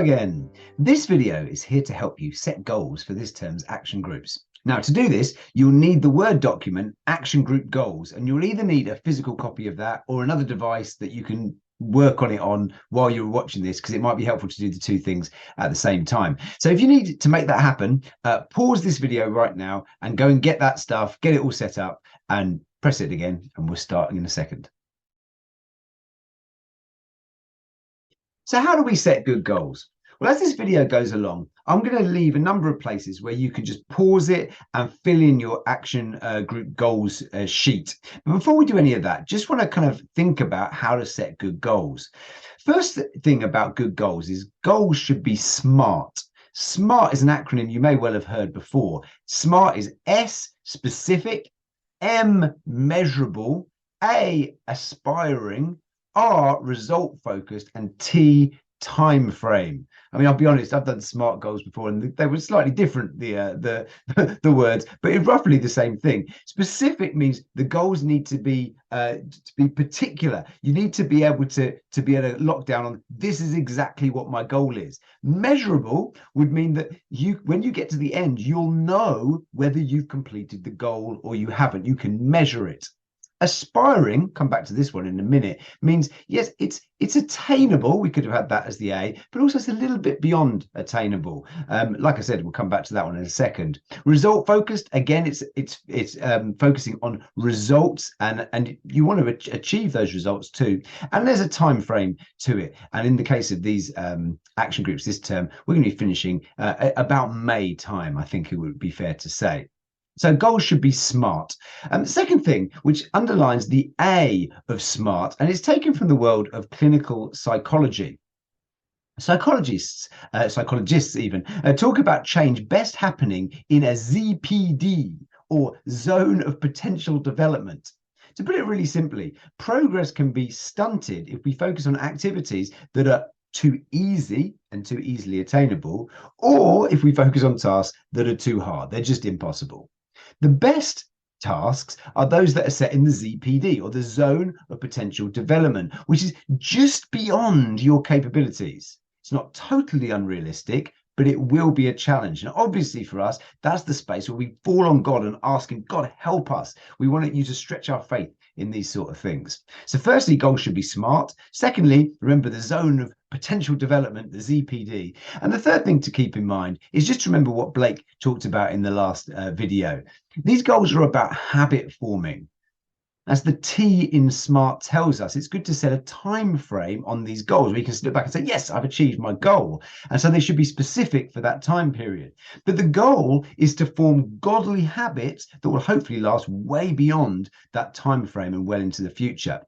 again. This video is here to help you set goals for this term's action groups. Now, to do this, you'll need the Word document Action Group Goals, and you'll either need a physical copy of that or another device that you can work on it on while you're watching this, because it might be helpful to do the two things at the same time. So if you need to make that happen, pause this video right now and go and get that stuff, get it all set up and press it again, and we're starting in a second. So how do we set good goals? Well, as this video goes along, I'm going to leave a number of places where you can just pause it and fill in your action group goals sheet. But before we do any of that, just want to kind of think about how to set good goals. First thing about good goals is goals should be SMART. SMART is an acronym you may well have heard before. SMART is S, specific, M, measurable, A, aspiring, R, result focused, and T, time frame. I mean, I'll be honest, I've done SMART goals before and they were slightly different, the words, but it's roughly the same thing. Specific means the goals need to be particular. You need to be able to lock down on, this is exactly what my goal is. Measurable would mean that when you get to the end, you'll know whether you've completed the goal or you haven't. You can measure it. Aspiring, come back to this one in a minute, means yes, it's attainable. We could have had that as the A, but also it's a little bit beyond attainable. Like I said, we'll come back to that one in a second. Result focused, again, it's focusing on results, and you want to achieve those results too. And there's a time frame to it. And in the case of these action groups this term, we're going to be finishing about May time, I think it would be fair to say. So goals should be SMART. The second thing, which underlines the A of SMART, and it's taken from the world of clinical psychology. Psychologists even, talk about change best happening in a ZPD, or zone of potential development. To put it really simply, progress can be stunted if we focus on activities that are too easy and too easily attainable, or if we focus on tasks that are too hard, they're just impossible. The best tasks are those that are set in the ZPD, or the zone of potential development, which is just beyond your capabilities. It's not totally unrealistic, but it will be a challenge. And obviously for us, that's the space where we fall on God and ask him, God, help us. We want you to stretch our faith in these sort of things. So firstly, goals should be SMART. Secondly, remember the zone of potential development, the ZPD. And the third thing to keep in mind is just to remember what Blake talked about in the last video. These goals are about habit forming. As the T in SMART tells us, it's good to set a time frame on these goals where you can look back and say, yes, I've achieved my goal. And so they should be specific for that time period. But the goal is to form godly habits that will hopefully last way beyond that time frame and well into the future.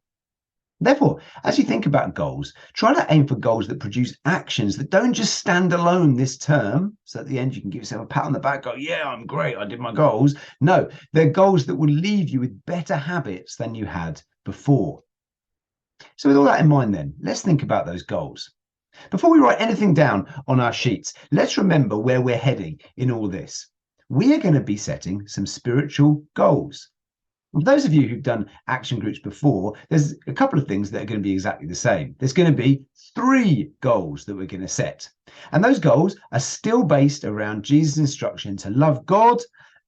Therefore, as you think about goals, try to aim for goals that produce actions that don't just stand alone this term. So at the end, you can give yourself a pat on the back, go, yeah, I'm great, I did my goals. No, they're goals that will leave you with better habits than you had before. So with all that in mind then, let's think about those goals. Before we write anything down on our sheets, let's remember where we're heading in all this. We are going to be setting some spiritual goals. For those of you who've done action groups before, there's a couple of things that are going to be exactly the same. There's going to be 3 goals that we're going to set. And those goals are still based around Jesus' instruction to love God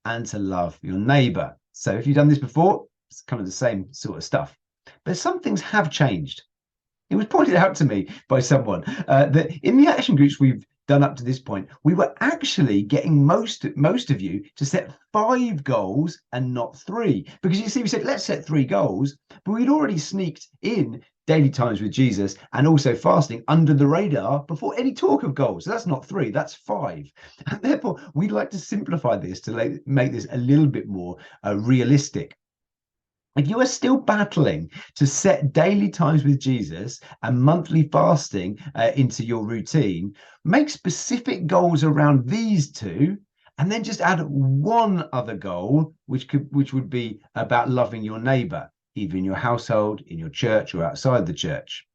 and to love your neighbor. So if you've done this before, it's kind of the same sort of stuff. But some things have changed. It was pointed out to me by someone that in the action groups we've done up to this point, we were actually getting most of you to set 5 goals and not 3. Because you see, we said, let's set 3 goals, but we'd already sneaked in daily times with Jesus and also fasting under the radar before any talk of goals. So that's not 3, that's 5. And therefore, we'd like to simplify this to make this a little bit more realistic. If you are still battling to set daily times with Jesus and monthly fasting into your routine, make specific goals around these 2, and then just add 1 other goal, which would be about loving your neighbor, either in your household, in your church, or outside the church.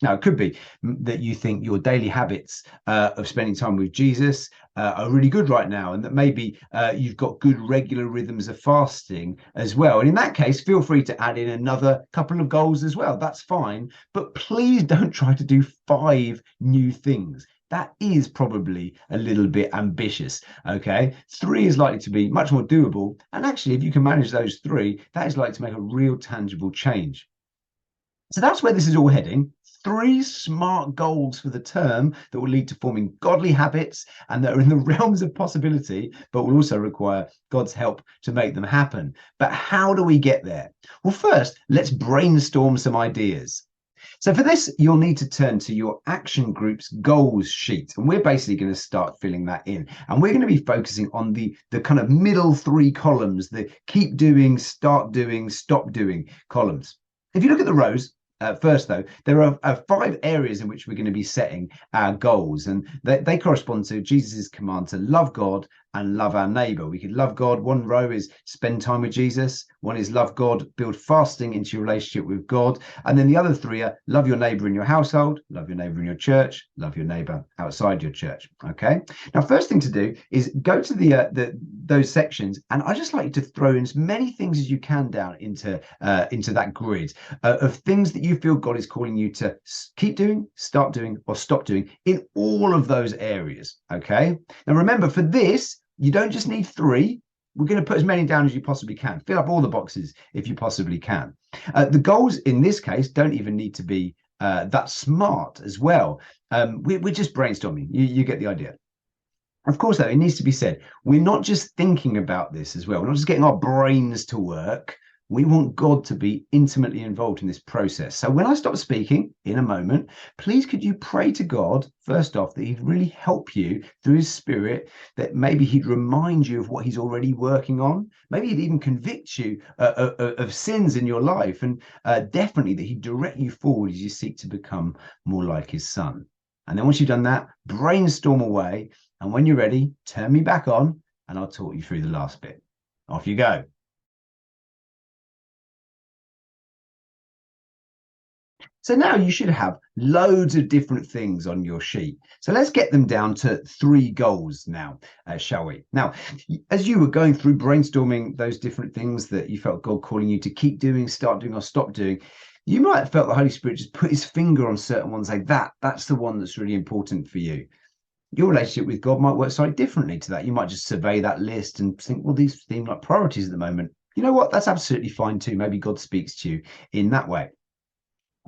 Now, it could be that you think your daily habits of spending time with Jesus are really good right now, and that maybe you've got good regular rhythms of fasting as well. And in that case, feel free to add in another couple of goals as well. That's fine. But please don't try to do 5 new things. that is probably a little bit ambitious. Okay, 3 is likely to be much more doable. And actually, if you can manage those 3, that is likely to make a real tangible change. So that's where this is all heading. 3 smart goals for the term that will lead to forming godly habits and that are in the realms of possibility, but will also require God's help to make them happen. But how do we get there? Well, first, let's brainstorm some ideas. So for this, you'll need to turn to your action group's goals sheet. And we're basically going to start filling that in. And we're going to be focusing on the kind of middle 3 columns, the keep doing, start doing, stop doing columns. If you look at the rows, first, though, there are 5 areas in which we're going to be setting our goals, and they correspond to Jesus's command to love God and love our neighbor. We could love God. One row is spend time with Jesus. One is love God, build fasting into your relationship with God. And then the other 3 are love your neighbor in your household, love your neighbor in your church, love your neighbor outside your church. Okay. Now, first thing to do is go to those sections, and I just like you to throw in as many things as you can down into that grid of things that you feel God is calling you to keep doing, start doing, or stop doing in all of those areas. Okay. Now, remember, for this, you don't just need 3. We're going to put as many down as you possibly can. Fill up all the boxes if you possibly can. The goals in this case don't even need to be that smart as well. We're just brainstorming. You get the idea. Of course, though, it needs to be said, we're not just thinking about this as well. We're not just getting our brains to work. We want God to be intimately involved in this process. So when I stop speaking in a moment, please could you pray to God, first off, that he'd really help you through his Spirit, that maybe he'd remind you of what he's already working on. Maybe he'd even convict you of sins in your life, and definitely that he'd direct you forward as you seek to become more like his son. And then once you've done that, brainstorm away. And when you're ready, turn me back on and I'll talk you through the last bit. Off you go. So now you should have loads of different things on your sheet. So let's get them down to 3 goals now, shall we? Now, as you were going through brainstorming those different things that you felt God calling you to keep doing, start doing, or stop doing, you might have felt the Holy Spirit just put his finger on certain ones, like that's the one that's really important for you. Your relationship with God might work slightly differently to that. You might just survey that list and think, well, these seem like priorities at the moment. You know what? That's absolutely fine too. Maybe God speaks to you in that way.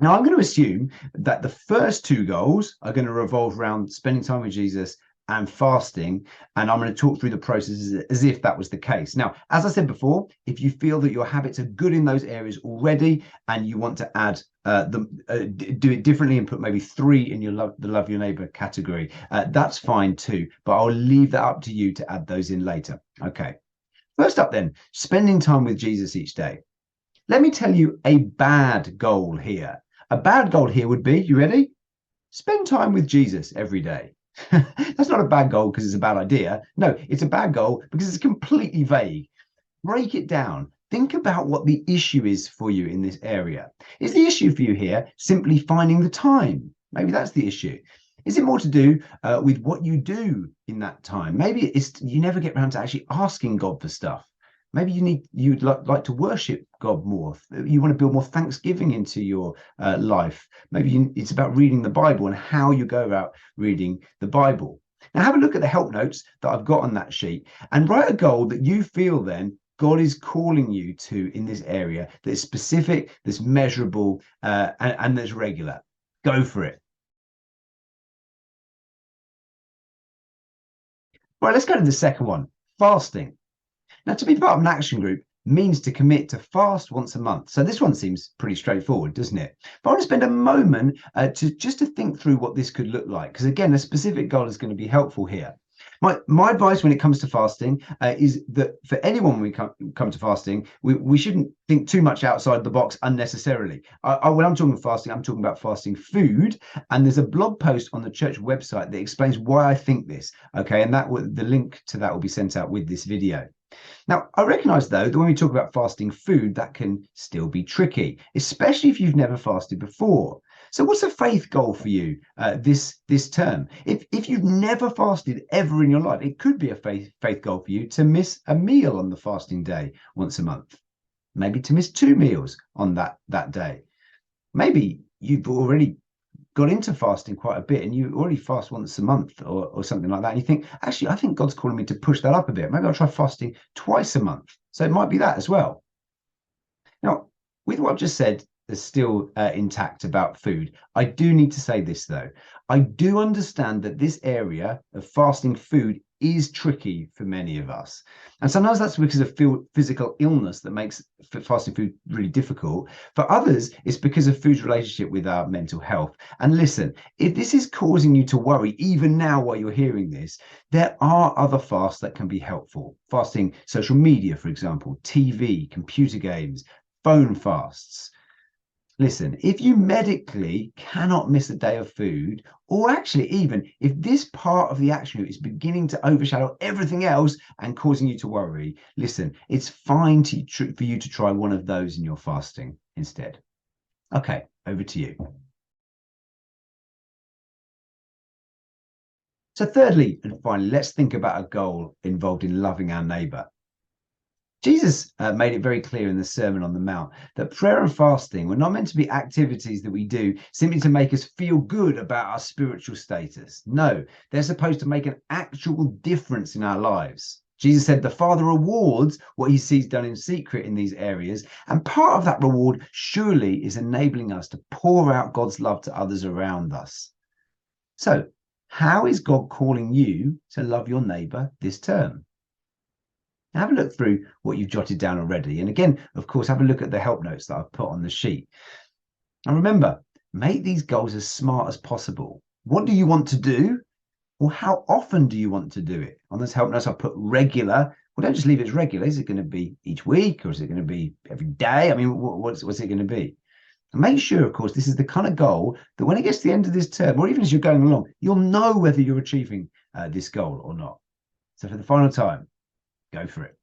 Now, I'm going to assume that the first 2 goals are going to revolve around spending time with Jesus and fasting, and I'm going to talk through the process as if that was the case. Now, as I said before, if you feel that your habits are good in those areas already and you want to add do it differently and put maybe 3 in your love your neighbor category, that's fine too, but I'll leave that up to you to add those in later. Okay, first up then, spending time with Jesus each day. Let me tell you a bad goal here. A bad goal here would be, you ready? Spend time with Jesus every day. That's not a bad goal because it's a bad idea. No, it's a bad goal because it's completely vague. Break it down. Think about what the issue is for you in this area. Is the issue for you here simply finding the time? Maybe that's the issue. Is it more to do with what you do in that time? Maybe it's you never get around to actually asking God for stuff. Maybe you'd like to worship God more. You want to build more thanksgiving into your life. Maybe it's about reading the Bible and how you go about reading the Bible. Now have a look at the help notes that I've got on that sheet and write a goal that you feel then God is calling you to in this area that is specific, that's measurable, and that's regular. Go for it. Right, let's go to the second one, fasting. Now, to be part of an action group means to commit to fast once a month. So this one seems pretty straightforward, doesn't it? But I want to spend a moment to think through what this could look like, because again, a specific goal is going to be helpful here. My advice when it comes to fasting is that for anyone when we come to fasting, we shouldn't think too much outside the box unnecessarily. When I'm talking fasting, I'm talking about fasting food. And there's a blog post on the church website that explains why I think this. Okay, and the link to that will be sent out with this video. Now, I recognize, though, that when we talk about fasting food, that can still be tricky, especially if you've never fasted before. So what's a faith goal for you this term? If you've never fasted ever in your life, it could be a faith goal for you to miss a meal on the fasting day once a month. Maybe to miss 2 meals on that day. Maybe you've already got into fasting quite a bit and you already fast once a month or something like that, and you think, actually, I think God's calling me to push that up a bit. Maybe I'll try fasting twice a month. So it might be that as well. Now, with what I've just said, is still intact about food. I do need to say this though. I do understand that this area of fasting food is tricky for many of us. And sometimes that's because of physical illness that makes fasting food really difficult. For others, it's because of food's relationship with our mental health. And listen, if this is causing you to worry, even now while you're hearing this, there are other fasts that can be helpful. Fasting social media, for example, TV, computer games, phone fasts. Listen, if you medically cannot miss a day of food, or actually even if this part of the action is beginning to overshadow everything else and causing you to worry, listen, it's fine for you to try one of those in your fasting instead. Okay, over to you. So thirdly, and finally, let's think about a goal involved in loving our neighbor. Jesus made it very clear in the Sermon on the Mount that prayer and fasting were not meant to be activities that we do simply to make us feel good about our spiritual status. No, they're supposed to make an actual difference in our lives. Jesus said the Father rewards what he sees done in secret in these areas. And part of that reward surely is enabling us to pour out God's love to others around us. So, how is God calling you to love your neighbor this term? Have a look through what you've jotted down already. And again, of course, have a look at the help notes that I've put on the sheet. And remember, make these goals as smart as possible. What do you want to do? Or how often do you want to do it? On those help notes, I've put regular. Well, don't just leave it as regular. Is it going to be each week or is it going to be every day? I mean, what's it going to be? And make sure, of course, this is the kind of goal that when it gets to the end of this term, or even as you're going along, you'll know whether you're achieving this goal or not. So for the final time, go for it.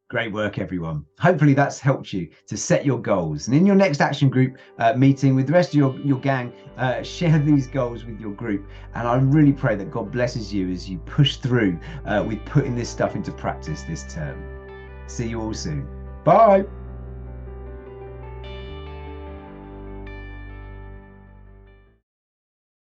Great work, everyone. Hopefully that's helped you to set your goals. And in your next action group meeting with the rest of your gang, share these goals with your group. And I really pray that God blesses you as you push through with putting this stuff into practice this term. See you all soon. Bye.